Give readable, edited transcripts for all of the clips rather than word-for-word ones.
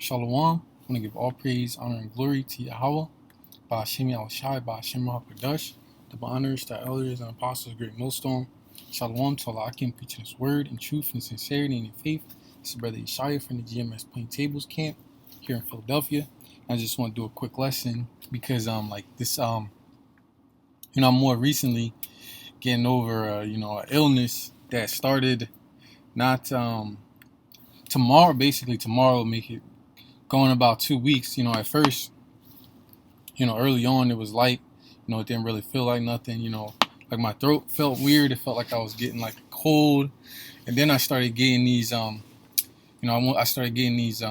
Shalom. I want to give all praise, honor, and glory to Yahweh, by Hashem Yahushai, by Hashem HaKadosh, the honors, the elders, and apostles, great millstone. Shalom to Allah Akim, preaching His word in truth and sincerity and in faith. This is Brother Yeshaya from the GMS Plain Tables Camp here in Philadelphia. I just want to do a quick lesson because I'm more recently getting over an illness that started not tomorrow. Basically, tomorrow will make it going about 2 weeks. At first, early on it was light. It didn't really feel like nothing. Like my throat felt weird. It felt like I was getting like a cold. And then I started getting these I started getting these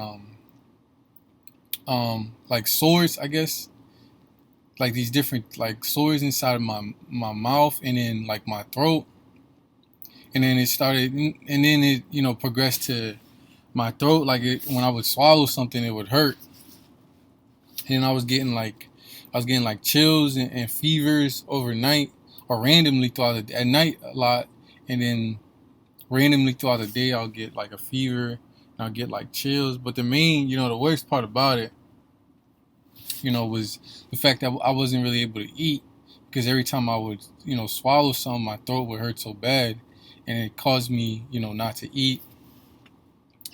like sores, I guess, like these different like sores inside of my mouth and then like my throat. And then it progressed to my throat. Like when I would swallow something, it would hurt. And I was getting like chills and fevers overnight, or randomly at night a lot, and then randomly throughout the day I'll get like a fever and I'll get like chills. But the main, the worst part about it, was the fact that I wasn't really able to eat, because every time I would, swallow something, my throat would hurt so bad, and it caused me, not to eat.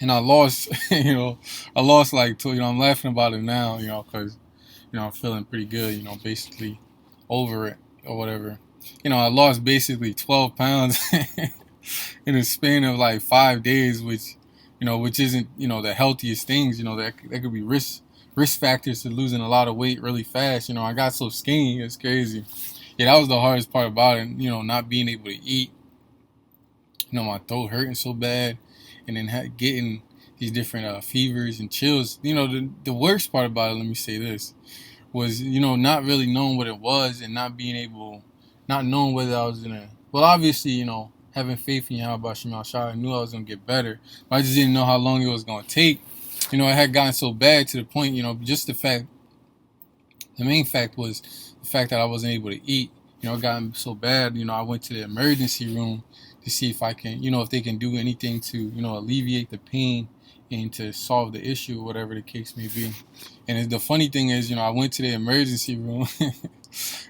And I lost, like, I'm laughing about it now, because, I'm feeling pretty good, basically over it or whatever. I lost basically 12 pounds in a span of like 5 days, which isn't, the healthiest things, that could be risk factors to losing a lot of weight really fast. I got so skinny, it's crazy. Yeah, that was the hardest part about it, not being able to eat, my throat hurting so bad, and then getting these different fevers and chills. The worst part about it, let me say this, was, not really knowing what it was, and not knowing whether I was gonna, well, obviously, having faith in Yahweh Shem Shai, I knew I was gonna get better, but I just didn't know how long it was gonna take. It had gotten so bad to the point, just the main fact was the fact that I wasn't able to eat. It got so bad, I went to the emergency room to see if I can, if they can do anything to, alleviate the pain and to solve the issue, whatever the case may be. And the funny thing is, I went to the emergency room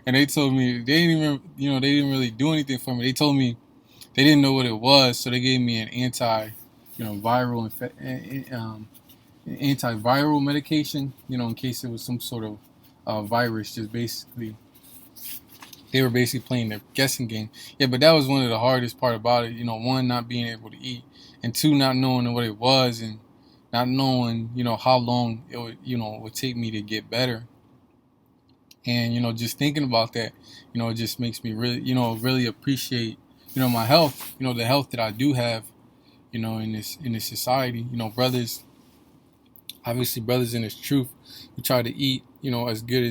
and they told me they didn't really do anything for me. They told me they didn't know what it was, so they gave me an antiviral medication, in case it was some sort of virus. Just basically, they were basically playing their guessing game. Yeah, but that was one of the hardest part about it. One, not being able to eat, and two, not knowing what it was, and not knowing, how long it would take me to get better. And, just thinking about that, it just makes me really, really appreciate, my health, the health that I do have, in this society. Brothers, obviously brothers in this truth, we try to eat, as good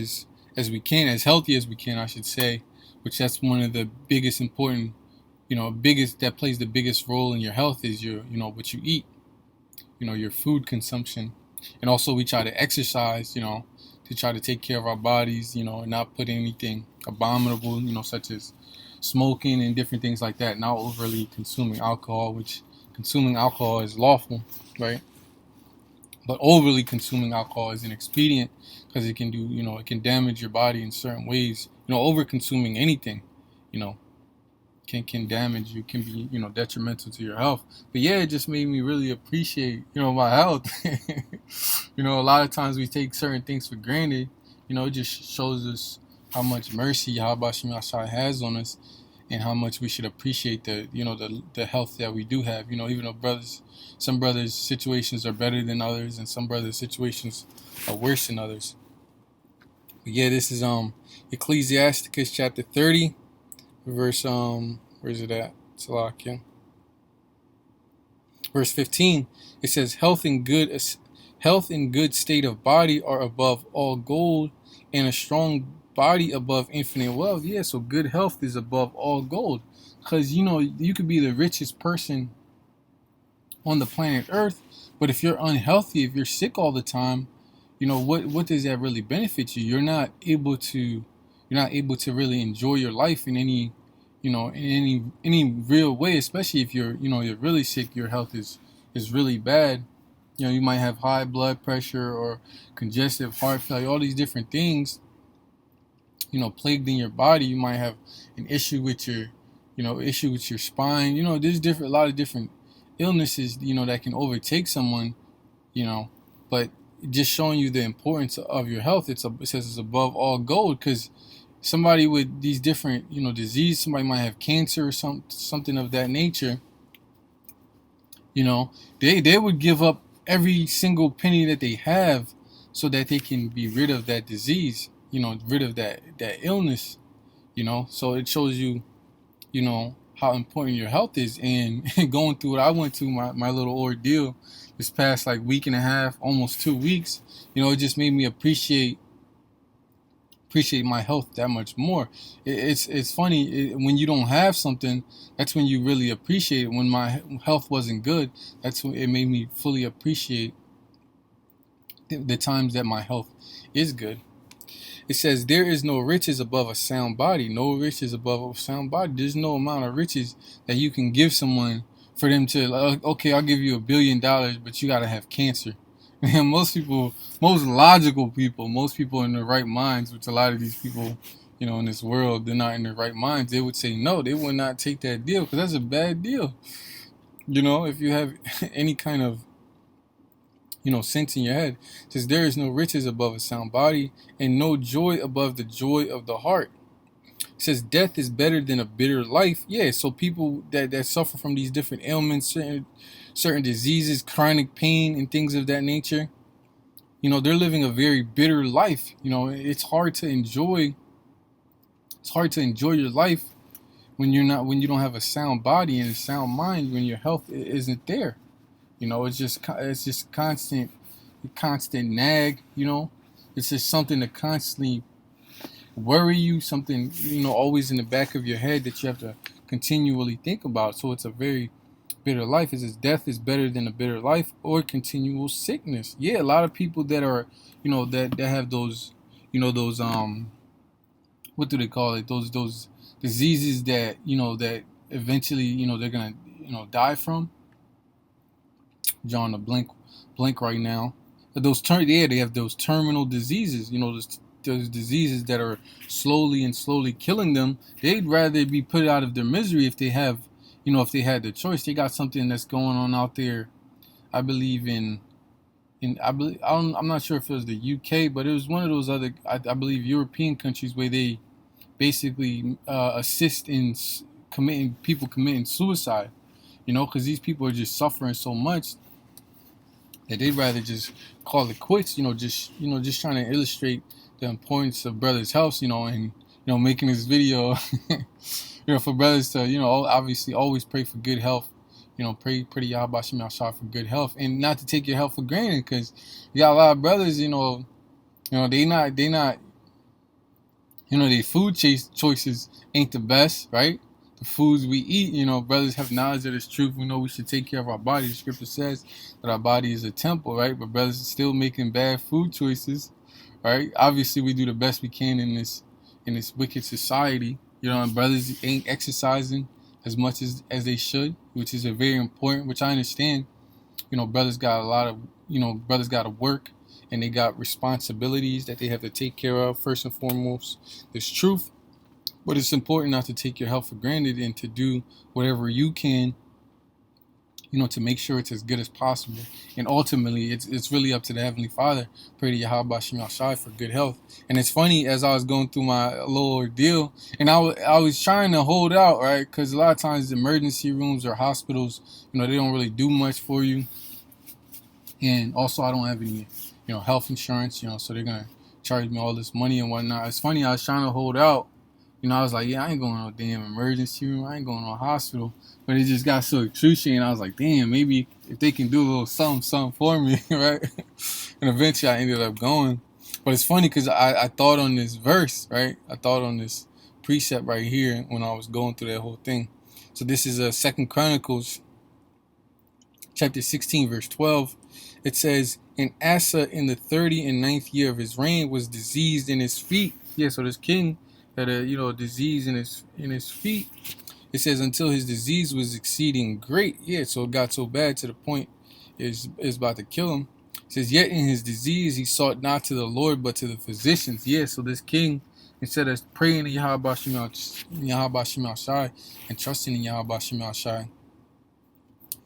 as we can, as healthy as we can, I should say, which that's one of the biggest important, that plays the biggest role in your health is your, what you eat, your food consumption. And also we try to exercise, to try to take care of our bodies, and not put anything abominable, such as smoking and different things like that, not overly consuming alcohol, which consuming alcohol is lawful, right? But overly consuming alcohol is inexpedient, because it can do, it can damage your body in certain ways. Over consuming anything, can damage you, can be, detrimental to your health. But yeah, it just made me really appreciate, my health. A lot of times we take certain things for granted. It just shows us how much mercy Yahweh Shem Yahshai has on us, and how much we should appreciate the health that we do have. Even though some brothers' situations are better than others, and some brothers' situations are worse than others. But yeah, this is Ecclesiasticus chapter 30, verse where is it at? Salakia. Verse 15. It says, health and good state of body are above all gold, and a strong body above infinite wealth. Yeah, so good health is above all gold, because you could be the richest person on the planet Earth, but if you're unhealthy, if you're sick all the time, what does that really benefit you? You're not able to really enjoy your life in any in any real way, especially if you're really sick, your health is really bad. You know, you might have high blood pressure or congestive heart failure, all these different things, you know, plagued in your body. You might have an issue with your, issue with your spine. You know, there's a lot of different illnesses, you know, that can overtake someone, you know, but just showing you the importance of your health. It says it's above all gold, because somebody with these different, you know, disease, somebody might have cancer or something of that nature. You know, they would give up every single penny that they have so that they can be rid of that disease, you know, rid of that illness, you know. So it shows you, you know, how important your health is. And going through what I went through, my little ordeal this past like week and a half, almost 2 weeks, you know, it just made me appreciate my health that much more. It's funny, when you don't have something, that's when you really appreciate it. When my health wasn't good, that's when it made me fully appreciate the times that my health is good. It says there is no riches above a sound body. No riches above a sound body. There's no amount of riches that you can give someone for them to, okay, I'll give you $1 billion, but you gotta have cancer. And most people, most logical people, most people in their right minds, which a lot of these people, you know, in this world, they're not in their right minds. They would say no. They would not take that deal, because that's a bad deal. You know, if you have any kind of, you know, sense in your head. It says there is no riches above a sound body, and no joy above the joy of the heart. It says death is better than a bitter life. Yeah, so people that suffer from these different ailments, certain diseases, chronic pain, and things of that nature, you know, they're living a very bitter life. You know, it's hard to enjoy. It's hard to enjoy your life when you don't have a sound body and a sound mind, when your health isn't there. You know, it's just constant nag. You know, it's just something to constantly worry you. Something, you know, always in the back of your head that you have to continually think about. So it's a very bitter life. It says death is better than a bitter life or continual sickness. Yeah, a lot of people that are, you know, that have those, you know, those what do they call it? Those diseases that, you know, that eventually, you know, they're gonna, you know, die from. Drawing a blank right now. They have those terminal diseases. You know, those diseases that are slowly killing them. They'd rather be put out of their misery if they have, you know, if they had the choice. They got something that's going on out there. I believe I'm not sure if it was the UK, but it was one of those other, I believe, European countries where they basically assist in committing suicide. You know, because these people are just suffering so much that they'd rather just call it quits. Just trying to illustrate the importance of brothers' health. You know, and making this video, for brothers to, obviously always pray for good health. You know, pray to Yahweh Shem Yahshua for good health, and not to take your health for granted, because you got a lot of brothers. They not. Their food choices ain't the best, right? The foods we eat, brothers have knowledge of this truth. We know we should take care of our body. The scripture says that our body is a temple, right? But brothers are still making bad food choices, right? Obviously, we do the best we can in this wicked society, and brothers ain't exercising as much as they should, which is a very important, which I understand. Brothers got brothers got to work, and they got responsibilities that they have to take care of. First and foremost, there's truth. But it's important not to take your health for granted, and to do whatever you can, to make sure it's as good as possible. And ultimately, it's really up to the Heavenly Father. Pray to Yahweh Shem Yahshua for good health. And it's funny, as I was going through my little ordeal, and I was trying to hold out, right? Because a lot of times emergency rooms or hospitals, they don't really do much for you. And also, I don't have any, health insurance, so they're going to charge me all this money and whatnot. It's funny, I was trying to hold out. I was like, I ain't going to no damn emergency room. I ain't going to no hospital. But it just got so excruciating. I was like, damn, maybe if they can do a little something for me, right? And eventually I ended up going. But it's funny because I thought on this verse, right? I thought on this precept right here when I was going through that whole thing. So this is 2 Chronicles chapter 16, verse 12. It says, and Asa in the 39th year of his reign was diseased in his feet. Yeah, so this king had a disease in his feet. It says until his disease was exceeding great. Yeah, so it got so bad to the point is about to kill him. It says, yet in his disease he sought not to the Lord but to the physicians. Yeah, so this king, instead of praying to Yahweh Shai and trusting in Yahweh Shai,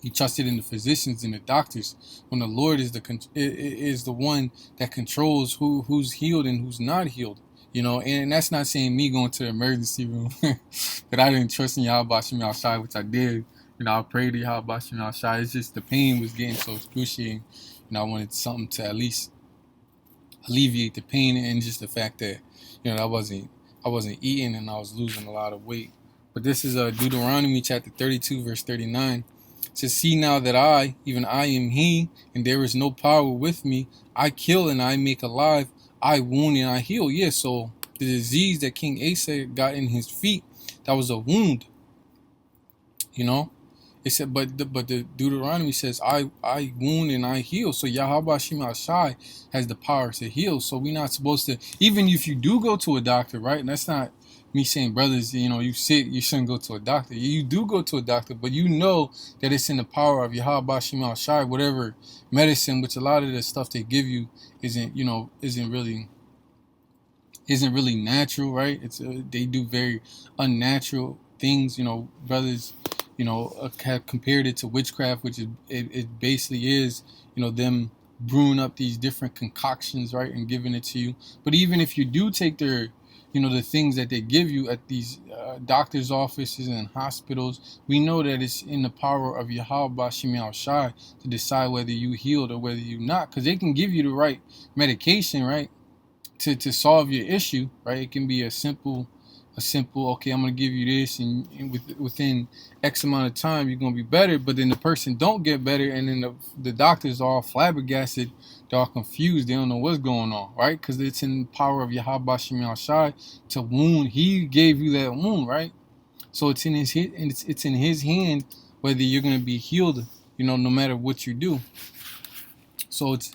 he trusted in the physicians and the doctors. When the Lord is the one that controls who's healed and who's not healed. And that's not saying me going to the emergency room that I didn't trust in Yahweh Shai, which I did. I prayed to Yahweh Shai. It's just the pain was getting so excruciating. I wanted something to at least alleviate the pain, and just the fact that I wasn't eating and I was losing a lot of weight. But this is Deuteronomy chapter 32 verse 39. It says, see now that I, even I am he, and there is no power with me. I kill and I make alive. I wound and I heal. Yeah, so the disease that King Asa got in his feet, that was a wound. It said, but the Deuteronomy says, I wound and I heal. So Yahweh Shai has the power to heal. So we're not supposed to, even if you do go to a doctor, right? And that's not me saying, brothers, you sick, you shouldn't go to a doctor. You do go to a doctor, but that it's in the power of Yahweh Shai. Whatever medicine, which a lot of the stuff they give you isn't really natural, right? They do very unnatural things. Brothers have compared it to witchcraft, which it basically is, them brewing up these different concoctions, right, and giving it to you. But even if you do take their, the things that they give you at these doctors' offices and hospitals, we know that it's in the power of Yahweh Shai to decide whether you healed or whether you not, because they can give you the right medication, right, to solve your issue, right? It can be a simple, okay, I'm going to give you this, and within X amount of time, you're going to be better. But then the person don't get better, and then the doctors are all flabbergasted. They're all confused. They don't know what's going on, right? Because it's in the power of Yahweh Shai to wound. He gave you that wound, right? So it's in his hand whether you're going to be healed, no matter what you do. So it's,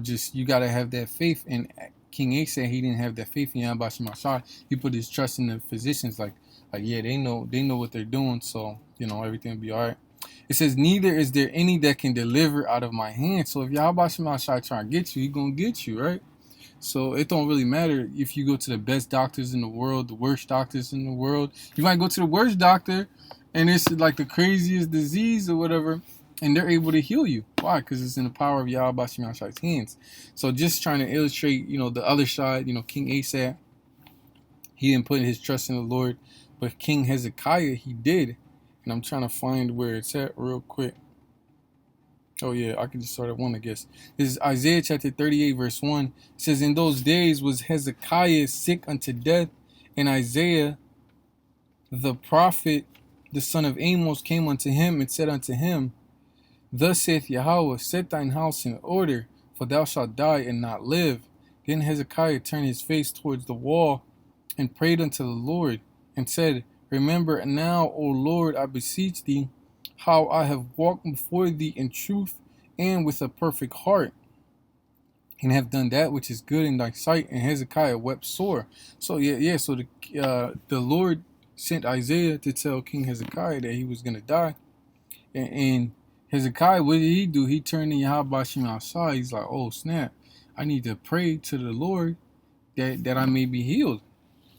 just you got to have that faith. And King Asa, he didn't have that faith in Yahweh Shai. He put his trust in the physicians, like yeah, they know what they're doing, so everything will be all right. It says, neither is there any that can deliver out of my hand. So if Yahweh Shai trying to get you, he gonna get you, right? So it don't really matter if you go to the best doctors in the world, the worst doctors in the world. You might go to the worst doctor, and it's like the craziest disease or whatever, and they're able to heal you. Why? Because it's in the power of Yahweh Shai's hands. So just trying to illustrate, the other side, King Asa, he didn't put his trust in the Lord, but King Hezekiah, he did. And I'm trying to find where it's at real quick. Oh yeah, I can just start at 1, I guess. This is Isaiah chapter 38, verse 1. It says, in those days was Hezekiah sick unto death, and Isaiah the prophet, the son of Amos, came unto him and said unto him, thus saith Yahweh, set thine house in order, for thou shalt die and not live. Then Hezekiah turned his face towards the wall and prayed unto the Lord, and said, remember now, O Lord, I beseech thee, how I have walked before thee in truth and with a perfect heart, and have done that which is good in thy sight. And Hezekiah wept sore. So so the Lord sent Isaiah to tell King Hezekiah that he was going to die. And Hezekiah, what did he do? He turned to Yahweh Shai. He's like, oh snap, I need to pray to the Lord that I may be healed.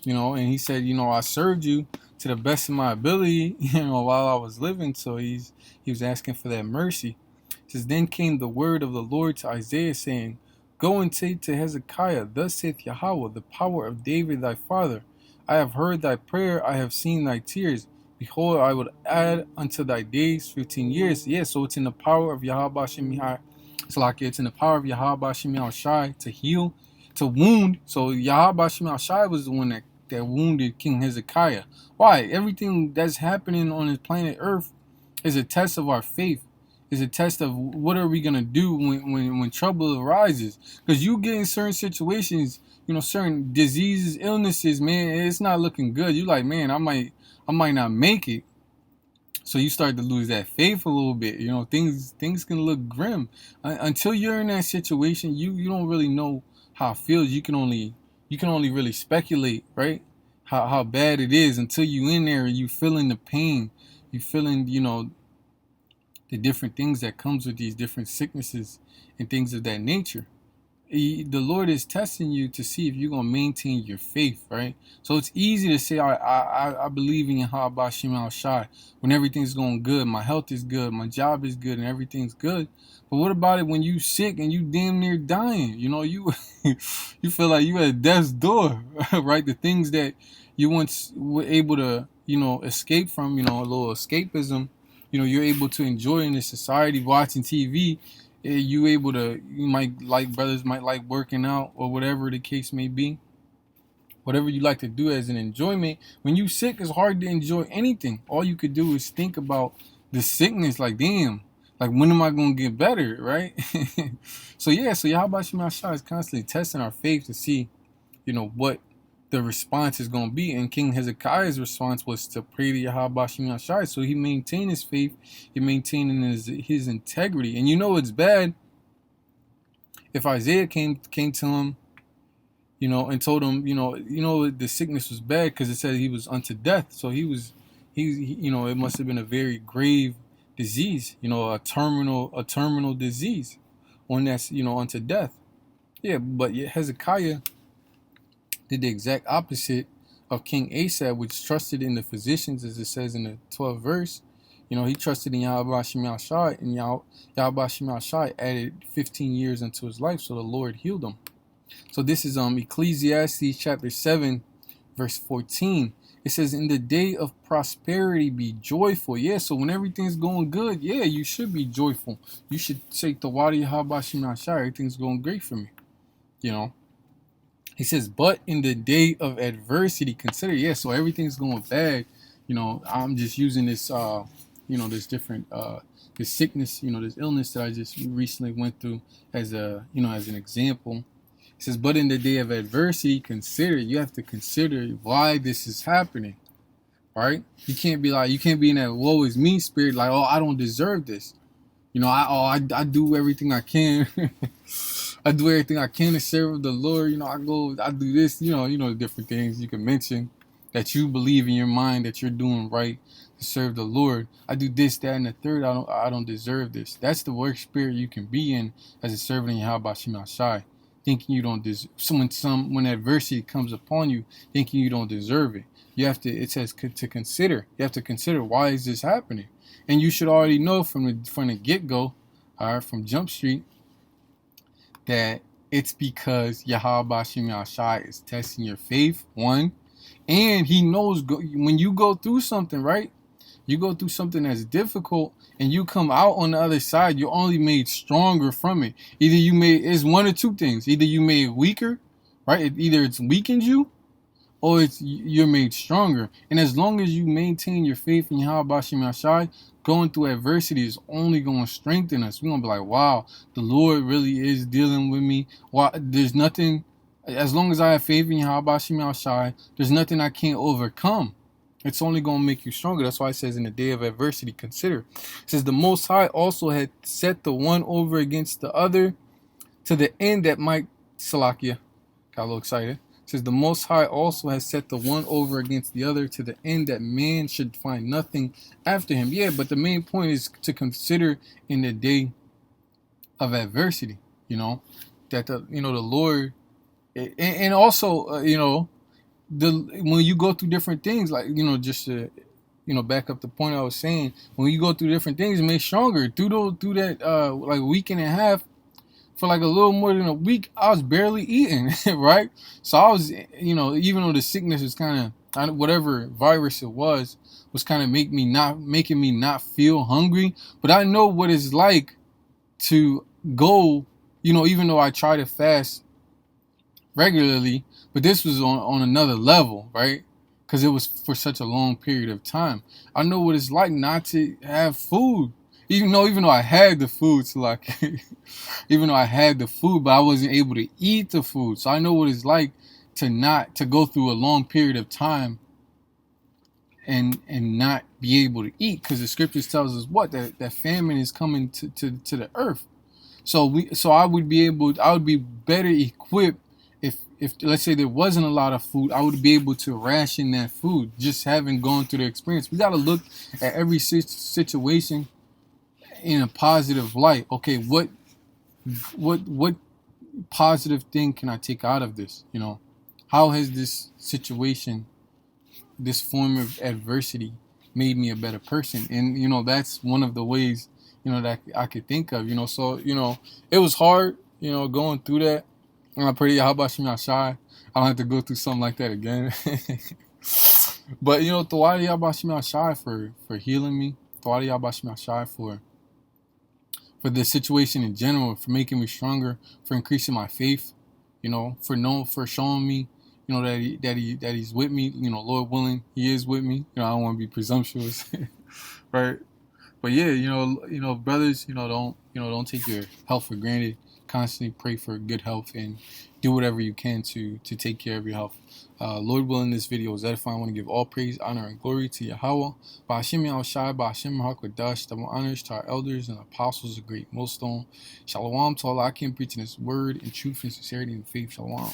And he said, I served you to the best of my ability, while I was living. So he was asking for that mercy. It says, then came the word of the Lord to Isaiah, saying, go and say to Hezekiah, thus saith Yahweh, the power of David thy father, I have heard thy prayer, I have seen thy tears. Behold, I would add unto thy days 15 years. Yeah, so it's in the power of Yahweh Shai. So like it's in the power of Yahweh Shai to heal, to wound. So Yahweh Shai was the one that wounded King Hezekiah. Why? Everything that's happening on this planet Earth is a test of our faith. Is a test of what are we gonna do when trouble arises. Because you get in certain situations, certain diseases, illnesses, man, it's not looking good. You like, man, I might not make it. So you start to lose that faith a little bit. Things can look grim until you're in that situation. You don't really know how it feels. You can only really speculate, right? How bad it is until you in there and you feeling the pain. You feeling, the different things that comes with these different sicknesses and things of that nature. The Lord is testing you to see if you're gonna maintain your faith, right? So it's easy to say I believe in Yahweh Shem Al Shai when everything's going good, my health is good, my job is good, and everything's good. But what about it when you sick and you damn near dying? You know, you you feel like you at death's door, right? The things that you once were able to, escape from, a little escapism, you're able to enjoy in this society, watching TV. You might like, brothers might like working out or whatever the case may be. Whatever you like to do as an enjoyment. When you sick, it's hard to enjoy anything. All you could do is think about the sickness, like, damn, like, when am I going to get better, right? So Yahweh Shema Shah is constantly testing our faith to see, what the response is going to be. And King Hezekiah's response was to pray to Yahweh Shema Shah. So he maintained his faith, he maintained his integrity. And it's bad if Isaiah came to him, and told him, the sickness was bad because it said he was unto death. So he it must have been a very grave disease, a terminal disease, one that's, unto death. Yeah, but Hezekiah did the exact opposite of King Asa, which trusted in the physicians, as it says in the 12th verse. He trusted in Yahweh Shema Shai, and Yahweh Shema Shai added 15 years into his life, so the Lord healed him. So this is Ecclesiastes chapter 7, verse 14. It says, in the day of prosperity, be joyful. Yeah, so when everything's going good, yeah, you should be joyful. You should say, Tawadi Yahweh Shema Shai, everything's going great for me. He says, but in the day of adversity, consider, so everything's going bad. I'm just using this, this different, this sickness, this illness that I just recently went through as as an example. He says, but in the day of adversity, you have to consider why this is happening, right? You can't be in that woe is me spirit, like, oh, I don't deserve this. I do everything I can. I do everything I can to serve the Lord. I do this, the different things you can mention that you believe in your mind that you're doing right to serve the Lord. I do this, that, and the third. I don't deserve this. That's the work spirit you can be in as a servant in Yahweh Shema Shai, thinking you don't deserve. When adversity comes upon you, thinking you don't deserve it. It says to consider. You have to consider, why is this happening? And you should already know from the get-go, from Jump Street, that it's because Yahweh Shema Shai is testing your faith, one, and he knows when you go through something, right? You go through something that's difficult and you come out on the other side, you're only made stronger from it. It's one or two things. Either you made weaker, right? Either it's weakened you, or you're made stronger. And as long as you maintain your faith in Yahweh Shema Shai, going through adversity is only going to strengthen us. We're going to be like, wow, the Lord really is dealing with me. Wow, there's nothing, as long as I have faith in Yahweh Shema Shai, there's nothing I can't overcome. It's only going to make you stronger. That's why it says in the day of adversity, consider. It says the Most High also had set the one over against the other to the end that might, Salakia, got a little excited. It says the Most High also has set the one over against the other to the end that man should find nothing after him. Yeah, but the main point is to consider in the day of adversity, that the Lord, and also, when you go through different things, like, just to, back up the point I was saying, when you go through different things, it makes stronger. Through that, like, week and a half, for like a little more than a week, I was barely eating, right? So I was, even though the sickness was kind of, whatever virus it was kind of making me not feel hungry. But I know what it's like to go, even though I try to fast regularly, but this was on another level, right? Because it was for such a long period of time. I know what it's like not to have food. Even though I had the food, so like, even though I had the food, but I wasn't able to eat the food. So I know what it's like to go through a long period of time and not be able to eat, because the scriptures tells us that famine is coming to the earth. So I would be better equipped if let's say there wasn't a lot of food. I would be able to ration that food, just having gone through the experience. We got to look at every situation in a positive light. Okay, what positive thing can I take out of this? You know, how has this situation, this form of adversity, made me a better person? And you know, that's one of the ways, you know, that I could think of. You know, so you know, it was hard, you know, going through that. And I pray how about you shy. I don't have to go through something like that again. But you know, Tawadi Yabashima Shai for healing me. Tawadi Yabashima Shai for the situation in general, for making me stronger, for increasing my faith, you know, for showing me, you know, that he's with me, you know, Lord willing, he is with me. You know, I don't want to be presumptuous, right? But yeah, you know, brothers, don't take your health for granted. Constantly pray for good health and do whatever you can to take care of your health. Lord willing, this video is edifying. I want to give all praise, honor, and glory to Yahweh. Ba'ashim Yahushai, Ba'ashim HaKadosh, double honors to our elders and apostles of great millstone. Shalom to Allah. I can preach in His word in truth and sincerity and faith. Shalom.